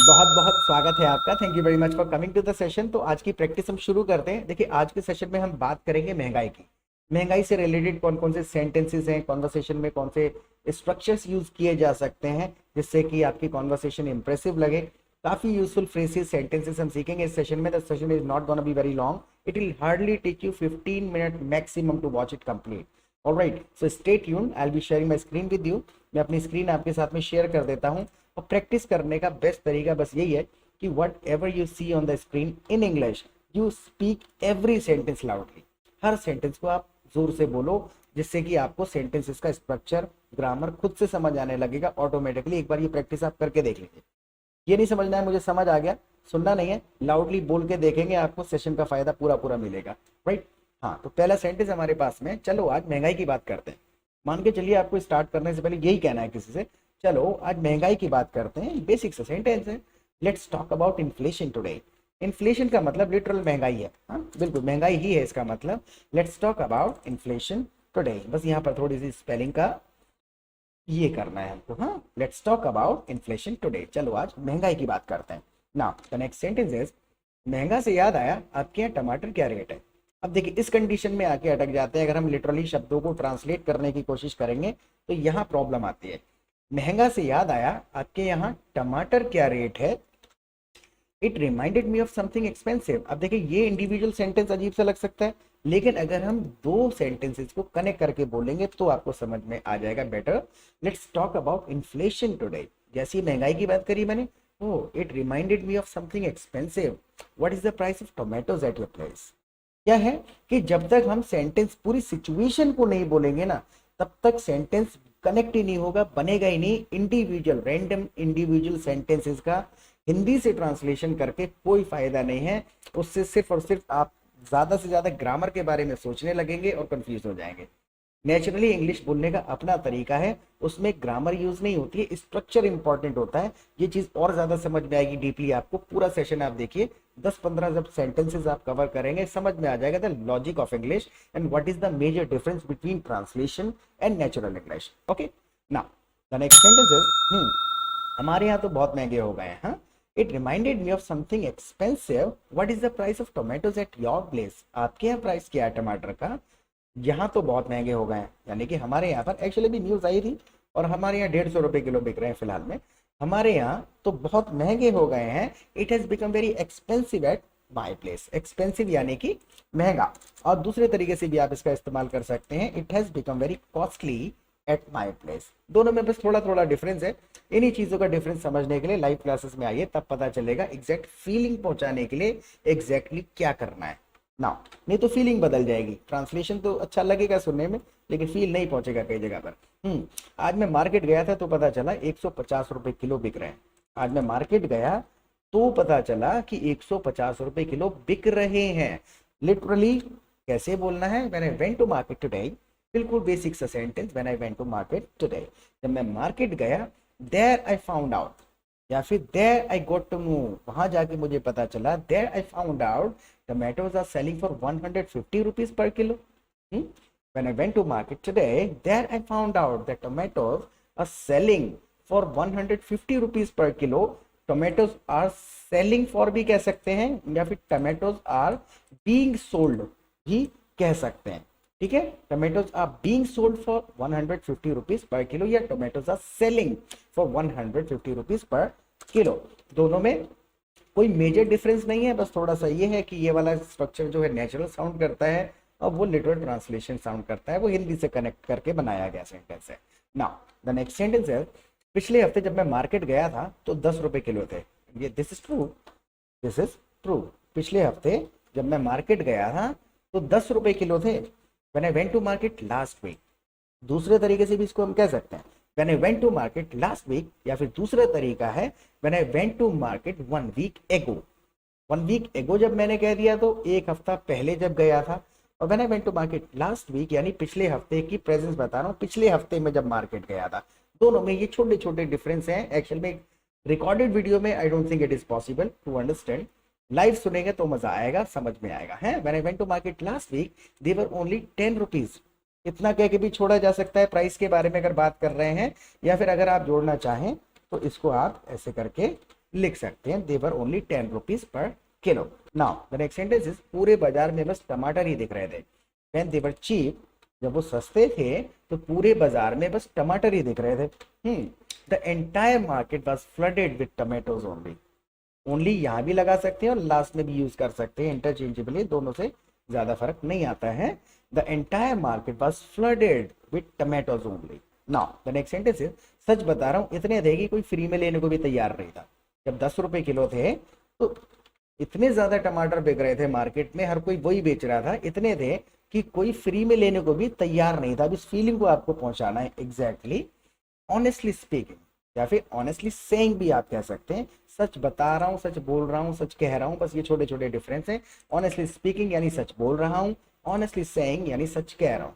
बहुत बहुत स्वागत है आपका। Thank you very much for coming to the session. तो आज की प्रैक्टिस हम शुरू करते हैं। देखिए, आज के सेशन में हम बात करेंगे महंगाई की। महंगाई से रिलेटेड कौन कौन से सेंटेंसेस हैं, कॉन्वर्सेशन में कौन से स्ट्रक्चर्स यूज किए जा सकते हैं जिससे कि आपकी कॉन्वर्सेशन इंप्रेसिव लगे। काफी यूजफुल फ्रेजेस, सेंटेंसेस हम सीखेंगे इस सेशन में। The session is not gonna be very long. It will hardly take you 15 minute maximum to watch it complete. Alright, so stay tuned. I will be sharing my screen with you. मैं अपनी screen आपके साथ में share कर देता हूँ। और practice करने का बेस्ट तरीका बस यही है कि whatever you see on the screen in English, you speak every sentence loudly. हर सेंटेंस को आप जोर से बोलो, जिससे कि आपको सेंटेंसेस का स्ट्रक्चर, ग्रामर खुद से समझ आने लगेगा ऑटोमेटिकली। एक बार ये प्रैक्टिस आप करके देख लीजिए। ये नहीं समझना है मुझे समझ आ गया, सुनना नहीं है, लाउडली बोल के देखेंगे, आपको सेशन का फायदा पूरा पूरा मिलेगा। राइट। हाँ, तो पहला सेंटेंस हमारे पास में, चलो आज महंगाई की बात करते हैं। मान के चलिए आपको स्टार्ट करने से पहले यही कहना है किसी से, चलो आज महंगाई की बात करते हैं। बेसिक सा सेंटेंस है, let's talk about inflation today. Inflation का मतलब लिटरल महंगाई है। हाँ बिल्कुल, महंगाई ही है इसका मतलब। Let's talk about inflation today. बस यहाँ पर थोड़ी सी स्पेलिंग का ये करना है हमको। हाँ, let's talk about inflation today. चलो आज महंगाई की बात करते हैं। Now the next sentence is, महंगा से याद आया, आपके यहाँ टमाटर क्या रेट है। अब देखिए, इस कंडीशन में आके अटक जाते हैं। अगर हम लिटरली शब्दों को ट्रांसलेट करने की कोशिश करेंगे तो यहाँ प्रॉब्लम आती है। महंगा से याद आया, आपके यहाँ टमाटर क्या रेट है। It reminded me of something expensive. अब देखिए, ये इंडिविजुअल सेंटेंस अजीब सा लग सकता है, लेकिन अगर हम दो सेंटेंसेस को कनेक्ट करके बोलेंगे तो आपको समझ में आ जाएगा better. Let's talk about inflation today. जैसी महंगाई की बात करी मैंने, oh it reminded me of something expensive. What is the price of tomatoes at your place. क्या है कि जब तक हम सेंटेंस पूरी सिचुएशन को नहीं बोलेंगे ना, तब तक सेंटेंस कनेक्ट ही नहीं होगा, बनेगा ही नहीं। इंडिविजुअल, रैंडम इंडिविजुअल सेंटेंसेस का हिंदी से ट्रांसलेशन करके कोई फायदा नहीं है। उससे सिर्फ और सिर्फ आप ज्यादा से ज्यादा ग्रामर के बारे में सोचने लगेंगे और कंफ्यूज हो जाएंगे। नेचुरली इंग्लिश बोलने का अपना तरीका है, उसमें ग्रामर यूज नहीं होती है, स्ट्रक्चर इंपॉर्टेंट होता है। ये चीज और ज्यादा समझ में आएगी डीपली आपको। पूरा सेशन आप देखिए, 10-15 जब सेंटेंसेस आप कवर करेंगे, समझ में आ जाएगा the logic of English and what is the major difference between translation and natural English. Okay, now the next sentence is, हमारे यहाँ तो बहुत महंगे हो गए हैं। हाँ, it reminded me of something expensive. What is the price of tomatoes at your place. आपके यहाँ प्राइस क्या है टमाटर का। यहाँ तो बहुत महंगे हो गए हैं, यानी कि हमारे यहाँ पर एक्चुअली भी न्यूज आई थी, और हमारे यहाँ 150 रुपए किलो बिक रहे हैं फिलहाल में। हमारे यहाँ तो बहुत महंगे हो गए हैं। It has become very expensive at my place. Expensive यानी कि महंगा, और दूसरे तरीके से भी आप इसका इस्तेमाल कर सकते हैं, it has become very costly at my place. दोनों में बस थोड़ा थोड़ा डिफरेंस है। इन्हीं चीजों का डिफरेंस समझने के लिए लाइव क्लासेस में आइए, तब पता चलेगा एग्जैक्ट फीलिंग पहुंचाने के लिए एग्जैक्टली क्या करना है। ना, नहीं तो फीलिंग बदल जाएगी। ट्रांसलेशन तो अच्छा लगेगा सुनने में, लेकिन फील नहीं पहुंचेगा कई जगह पर। आज मैं मार्केट गया था तो पता चला 150 रुपए किलो बिक रहे हैं। आज मैं मार्केट गया तो पता चला कि 150 रुपए किलो बिक रहे हैं। लिटरली कैसे बोलना है, when I went to market today. बिल्कुल बेसिक सा sentence, when I went to market today. जब मैं मार्केट गया, देयर आई फाउंड आउट, या फिर there I got to know, वहां जाके मुझे पता चला, there I found out tomatoes are selling for 150 rupees per kilo. When I went to market today, there I found out that tomatoes are selling for 150 rupees per kilo. Tomatoes are selling for भी कह सकते हैं, या फिर tomatoes are being sold भी कह सकते हैं। ठीक है, tomatoes are being sold for 150 rupees per kilo, या tomatoes are selling for 150 rupees per kilo। दोनों में कोई मेजर डिफरेंस नहीं है, बस थोड़ा सा ये है कि ये वाला स्ट्रक्चर जो है नेचुरल साउंड करता है, और वो लिटरल ट्रांसलेशन साउंड करता है। वो हिंदी से कनेक्ट करके बनाया गया सेंटेंस है। नाउ द नेक्स्ट सेंटेंस है, पिछले हफ्ते जब मैं मार्केट गया था तो 10 रुपए किलो थे। ये this is true, this is true. पिछले हफ्ते जब मैं मार्केट गया था तो 10 रुपए किलो थे। When I went to market last week. दूसरे तरीके से भी इसको हम कह सकते हैं, when I went to market last week, या फिर दूसरा तरीका है when I went to market 1 week ago। 1 week ago जब मैंने कह दिया तो एक हफ्ता पहले जब गया था, और when I went to market last week यानी पिछले हफ्ते की प्रेजेंस बता रहा हूँ, पिछले हफ्ते में जब मार्केट गया था। दोनों में ये छोटे छोटे डिफरेंस हैं। एक्चुअल में रिकॉर्डेड वीडियो में I don't think it is possible to understand. Live सुनेंगे तो मजा आएगा, समझ में आएगा। है when I went to market last week they were only 10 rupees। इतना कह के भी छोड़ा जा सकता है प्राइस के बारे में अगर बात कर रहे हैं, या फिर अगर आप जोड़ना चाहें तो इसको आप ऐसे करके लिख सकते हैं दे वर ओनली 10 रुपीज पर किलो। Now the next sentence is पूरे बाजार में बस टमाटर ही दिख रहे थे। व्हेन दे वर चीप, जब वो सस्ते थे तो पूरे बाजार में बस टमाटर ही दिख रहे थे। The entire market was flooded with tomatoes only. Only यहाँ भी लगा सकते हैं और लास्ट में भी यूज कर सकते हैं इंटरचेंजेबली, दोनों से ज्यादा फर्क नहीं आता है। The entire market was flooded with tomatoes only. Now the next sentence is such बता रहा हूँ इतने थे कि कोई फ्री में लेने को भी तैयार नहीं था। जब 10 रुपए किलो थे तो इतने ज्यादा टमाटर बिक रहे थे मार्केट में, हर कोई वही बेच रहा था, इतने थे कि कोई फ्री में लेने को भी तैयार नहीं था। अब इस फीलिंग को आपको पहुंचाना है एग्जैक्टली। ऑनेस्टली स्पीकिंग या फिर ऑनेस्टली सेइंग भी आप कह सकते हैं। सच बता रहा हूँ, सच बोल रहा हूँ, सच कह रहा हूँ, बस ये छोटे छोटे डिफरेंस है। ऑनेस्टली स्पीकिंग यानी सच बोल रहा हूँ, ऑनेस्टली सेइंग यानी सच कह रहा हूँ,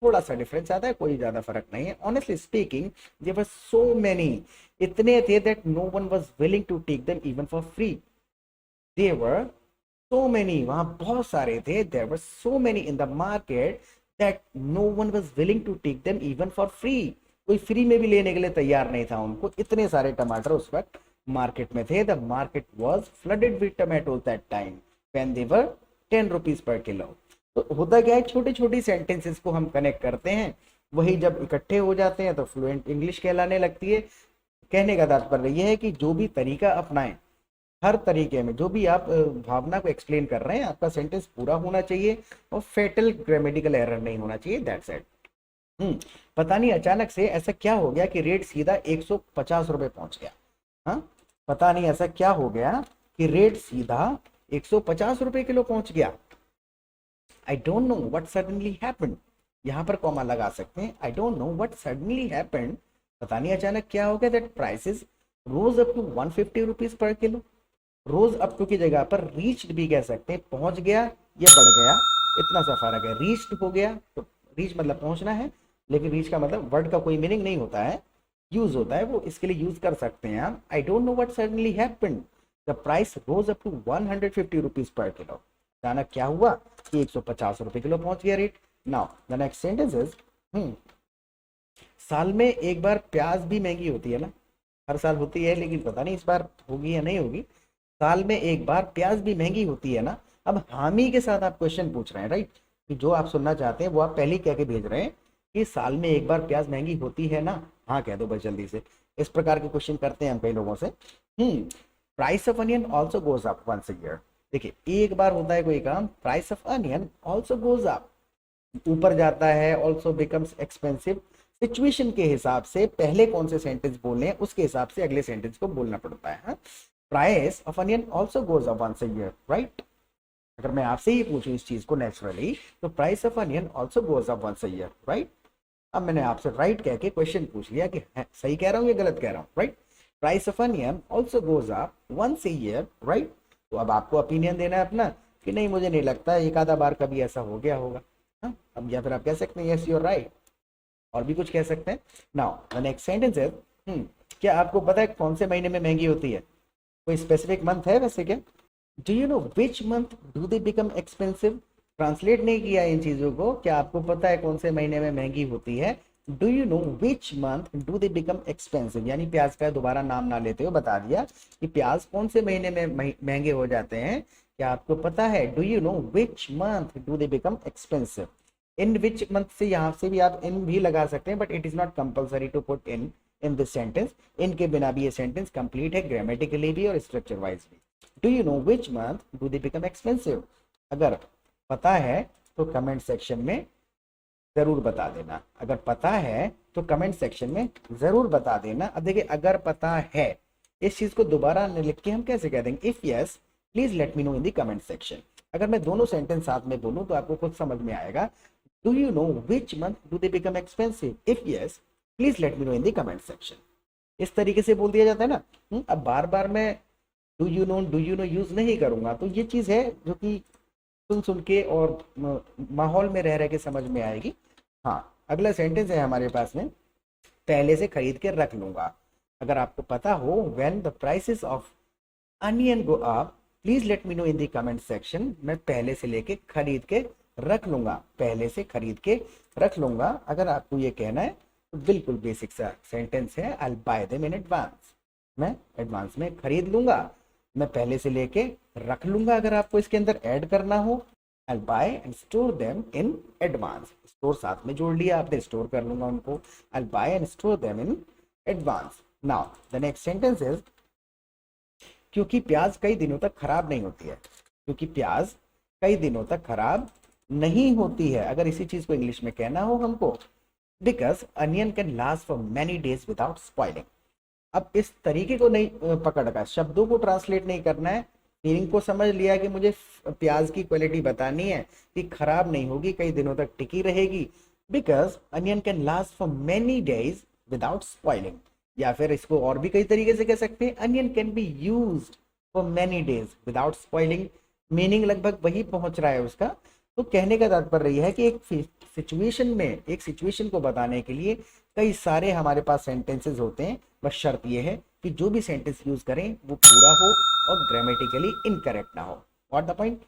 थोड़ा सा डिफरेंस आता है, कोई ज्यादा फर्क नहीं है। Honestly speaking there were so many, इतने थे that no one was willing to take them even for free. There were so many, वहां बहुत सारे थे, there were so many in the market that no one was willing to take them even for free. कोई free में भी लेने के लिए तैयार नहीं था उनको, इतने सारे टमाटर उस वक्त मार्केट में थे। The market was flooded with tomatoes that time when they were 10 rupees पर किलो। तो होता क्या है, छोटी छोटी सेंटेंसेस को हम कनेक्ट करते हैं, वही जब इकट्ठे हो जाते हैं तो फ्लुएंट इंग्लिश कहलाने लगती है। कहने का तात्पर्य यह है कि जो भी तरीका अपनाएं, हर तरीके में जो भी आप भावना को एक्सप्लेन कर रहे हैं, आपका सेंटेंस पूरा होना चाहिए और फेटल ग्रामेटिकल एरर नहीं होना चाहिए, दैट्स इट। पता नहीं अचानक से ऐसा क्या हो गया कि रेट सीधा 150 रुपए पहुंच गया। हाँ, पता नहीं ऐसा क्या हो गया कि रेट सीधा 150 रुपए किलो पहुंच गया। I don't know what suddenly happened, यहां पर कॉमा लगा सकते हैं। I don't know what suddenly happened, पता नहीं अचानक क्या हो गया, that prices rose up to 150 rupees पर किलो। रोज अप टू की जगह पर रीच्ड भी कह सकते हैं, पहुंच गया या बढ़ गया, इतना सा फर्क है। रीच्ड हो गया तो रीच मतलब पहुंचना है, लेकिन रीच का मतलब वर्ड का कोई मीनिंग नहीं होता है, यूज होता है, वो इसके लिए यूज कर सकते हैं आप। I don't know what suddenly happened, the price rose up to 150 rupees पर किलो। अचानक क्या हुआ कि 150 रुपए किलो पहुंच गया rate. Now the next sentence is साल में एक बार प्याज भी महंगी होती है ना, हर साल होती है, लेकिन पता नहीं इस बार होगी या नहीं होगी। साल में एक बार प्याज भी महंगी होती है ना। अब हामी के साथ आप क्वेश्चन पूछ रहे हैं, राइट, कि जो आप सुनना चाहते हैं वो आप पहले ही कह के भेज रहे हैं कि साल में एक बार प्याज महंगी होती है ना, हाँ कह दो बस जल्दी से। इस प्रकार के क्वेश्चन करते हैं हम कई लोगों से। Price of onion also goes up once a year. देखिए एक बार होता है कोई काम, price of onion also goes up, ऊपर जाता है, ऑल्सो बिकम्स एक्सपेंसिव। सिचुएशन के हिसाब से पहले कौन से सेंटेंस बोलने हैं उसके हिसाब से अगले सेंटेंस को बोलना पड़ता है। Price of onion also goes up once a year, right. अगर मैं आपसे ही पूछूं इस चीज को नेचुरली, तो price of onion also goes up once a year, right. अब मैंने आपसे राइट कह के क्वेश्चन पूछ लिया कि सही कह रहा हूं या गलत कह रहा हूं, right. Price of onion also goes up once a year, right. तो अब आपको ओपिनियन देना है अपना कि नहीं मुझे नहीं लगता, एक आधा बार कभी ऐसा हो गया होगा। हाँ, अब या फिर आप कह सकते हैं यस यू आर राइट, और भी कुछ कह सकते हैं। Now the next sentence is क्या आपको पता है कौन से महीने में महंगी होती है? कोई स्पेसिफिक मंथ है वैसे क्या? Do you know which month do they become expensive? Translate नहीं किया इन चीजों को। क्या आपको पता है कौन से महीने में महंगी होती है? Do you know which month do they become expensive, यानी प्याज का दोबारा नाम ना लेते हो बता दिया कि प्याज कौन से महीने में महंगे हो जाते हैं। क्या आपको पता है? Do you know which month do they become expensive. In which month से यहाँ से भी आप इन भी लगा सकते हैं, but it is not compulsory to put in this sentence. इनके बिना भी ये सेंटेंस कंप्लीट है, ग्रामेटिकली भी और स्ट्रक्चर वाइज भी। Do you know which month do they become expensive? अगर पता है तो कमेंट सेक्शन में जरूर बता देना। अगर पता है तो कमेंट सेक्शन में जरूर बता देना। अब देखिए अगर पता है, इस चीज को दोबारा लिख के हम कैसे कह देंगे? If yes please let me know in the comment section. अगर मैं दोनों सेंटेंस साथ में बोलूं तो आपको खुद समझ में आएगा। Do you know which month do they become expensive? If yes please let me know in the comment section. इस तरीके से बोल दिया जाता है ना। अब बार बार मैं डू यू नो यूज नहीं करूंगा, तो ये चीज है जो कि सुन सुन के और माहौल में रह के समझ में आएगी। हाँ, अगला सेंटेंस है हमारे पास में, पहले से खरीद के रख लूंगा। अगर आपको पता हो when the prices of onion go up please let me know in the comment section. मैं पहले से लेके खरीद के रख लूंगा, पहले से खरीद के रख लूंगा। अगर आपको ये कहना है तो बिल्कुल बेसिक सा सेंटेंस है, I will buy them in advance. मैं एडवांस में खरीद लूंगा, मैं पहले से लेके रख लूंगा। अगर आपको इसके अंदर ऐड करना हो, I buy and store them in advance, store साथ में जोड़ लिया आपने, स्टोर कर लूंगा उनको, I buy and store them in advance. Now the next sentence is, क्योंकि प्याज कई दिनों तक खराब नहीं होती है। क्योंकि प्याज कई दिनों तक खराब नहीं होती है। अगर इसी चीज को इंग्लिश में कहना हो हमको, because onion can last for many days without spoiling. अब इस तरीके को नहीं पकड़ना, शब्दों को ट्रांसलेट नहीं करना है, मीनिंग को समझ लिया कि मुझे प्याज की क्वालिटी बतानी है कि खराब नहीं होगी, कई दिनों तक टिकी रहेगी। Because onion can last for many days without spoiling. या फिर इसको और भी कई तरीके से कह सकते हैं, onion can be used for many days without spoiling. Meaning लगभग वही पहुंच रहा है उसका। तो कहने का तात्पर्य यह है कि एक सिचुएशन में, एक सिचुएशन को बताने के लिए कई सारे हमारे पास सेंटेंसेस होते हैं, बस शर्त यह है कि जो भी सेंटेंस यूज करें वो पूरा हो और ग्रामेटिकली इनकरेक्ट ना हो। What the point?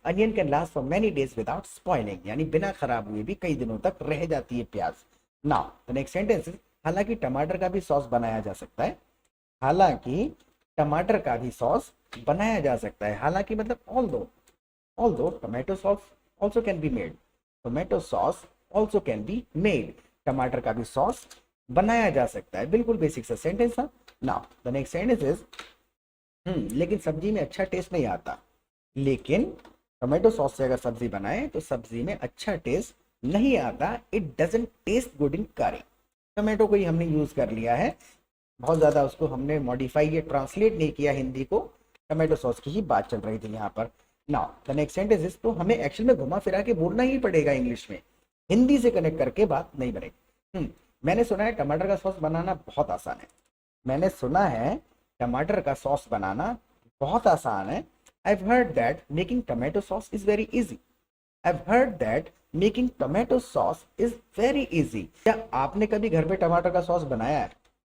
Onion can last for many days without spoiling, यानी बिना खराब हुए भी कई दिनों तक रह जाती है प्याज। नाउ द नेक्स्ट सेंटेंस, हालांकि टमाटर का भी सॉस बनाया जा सकता है। हालांकि टमाटर का भी सॉस बनाया जा सकता है। हालांकि मतलब although tomato sauce also can be made, tomato sauce also can be made, टमाटर का भी सॉस बनाया जा सकता है। बिल्कुल बेसिक सा सेंटेंस था। Now the next sentence is, लेकिन सब्जी में अच्छा टेस्ट नहीं आता। लेकिन टोमेटो सॉस से अगर सब्जी बनाए तो सब्जी में अच्छा टेस्ट नहीं आता। It doesn't taste good in करी। टोमेटो को ही हमने यूज कर लिया है, बहुत ज्यादा उसको हमने मॉडिफाई या ट्रांसलेट नहीं किया हिंदी को। टोमेटो सॉस की ही बात चल रही थी यहाँ पर। Now the next sentence is, तो हमें एक्चुअल में घुमा फिरा के बोलना ही पड़ेगा इंग्लिश में, हिंदी से कनेक्ट करके बात नहीं बनेगी। मैंने सुना है टमाटर का सॉस बनाना बहुत आसान है। मैंने सुना है टमाटर का सॉस बनाना बहुत आसान है। I've heard that making tomato sauce is very easy. I've heard that making tomato sauce is very easy. क्या आपने कभी घर पे टमाटर का सॉस बनाया है?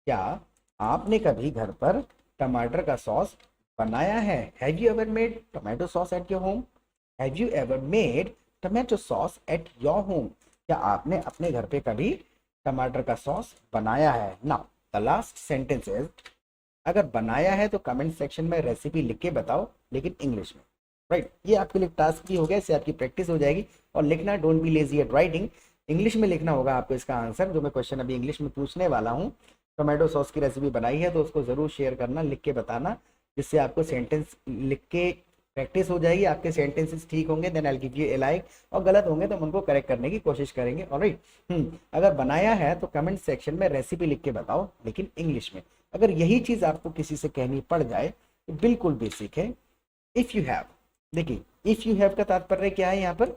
क्या आपने कभी घर पर टमाटर का सॉस बनाया है? Have you ever made tomato sauce at your home? Have you ever made tomato sauce at your home? क्या आपने अपने घर पे कभी टमाटर का सॉस बनाया है? Now, the last sentence is, अगर बनाया है तो कमेंट सेक्शन में रेसिपी लिख के बताओ, लेकिन इंग्लिश में। राइट, ये आपके लिए टास्क भी हो गया, इससे आपकी प्रैक्टिस हो जाएगी। और लिखना, don't be lazy at writing, English में लिखना होगा आपको इसका आंसर, जो मैं क्वेश्चन अभी इंग्लिश में पूछने वाला हूँ। टोमेटो सॉस की रेसिपी बनाई है तो उसको जरूर शेयर करना, लिख के बताना, जिससे आपको सेंटेंस लिख के प्रैक्टिस हो जाएगी। आपके सेंटेंसेस ठीक होंगे then I give you a like, और गलत होंगे तो हम उनको करेक्ट करने की कोशिश करेंगे। ऑलराइट, अगर बनाया है तो कमेंट सेक्शन में रेसिपी लिख के बताओ, लेकिन इंग्लिश में। अगर यही चीज आपको किसी से कहनी पड़ जाए तो बिल्कुल बेसिक है। इफ यू हैव, देखिए इफ यू हैव का तात्पर्य क्या है यहाँ पर?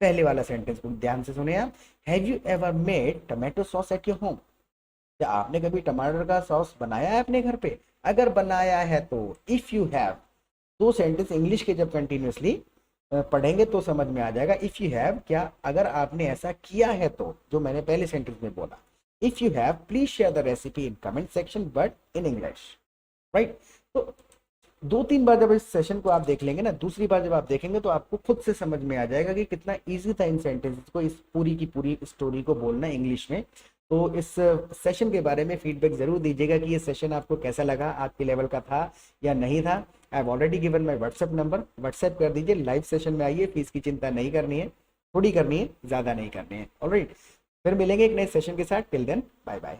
पहले वाला सेंटेंस को ध्यान से सुने आप। Have you ever made tomato sauce at your home? क्या आपने कभी टमाटर का सॉस बनाया है अपने घर पे? अगर बनाया है तो इफ यू हैव, दो सेंटेंस इंग्लिश के जब कंटिन्यूसली पढ़ेंगे तो समझ में आ जाएगा। इफ यू हैव, क्या अगर आपने ऐसा किया है तो, जो मैंने पहले सेंटेंस में बोला। If you have, please share the recipe in comment section but in English. Right, तो 2-3 बार जब इस सेशन को आप देख लेंगे ना, दूसरी बार जब आप देखेंगे तो आपको खुद से समझ में आ जाएगा कि कितना इजी था इन सेंटेंसेस को, इस पूरी की पूरी स्टोरी को बोलना इंग्लिश में। तो इस सेशन के बारे में फीडबैक जरूर दीजिएगा कि ये सेशन आपको कैसा लगा, आपके लेवल का था या नहीं था। I have already given my WhatsApp number, WhatsApp कर दीजिए। लाइव सेशन में आइए, फीस की चिंता नहीं करनी है, थोड़ी करनी है, ज्यादा नहीं करनी है। ऑलराइट, फिर मिलेंगे एक नए सेशन के साथ। Till then bye bye.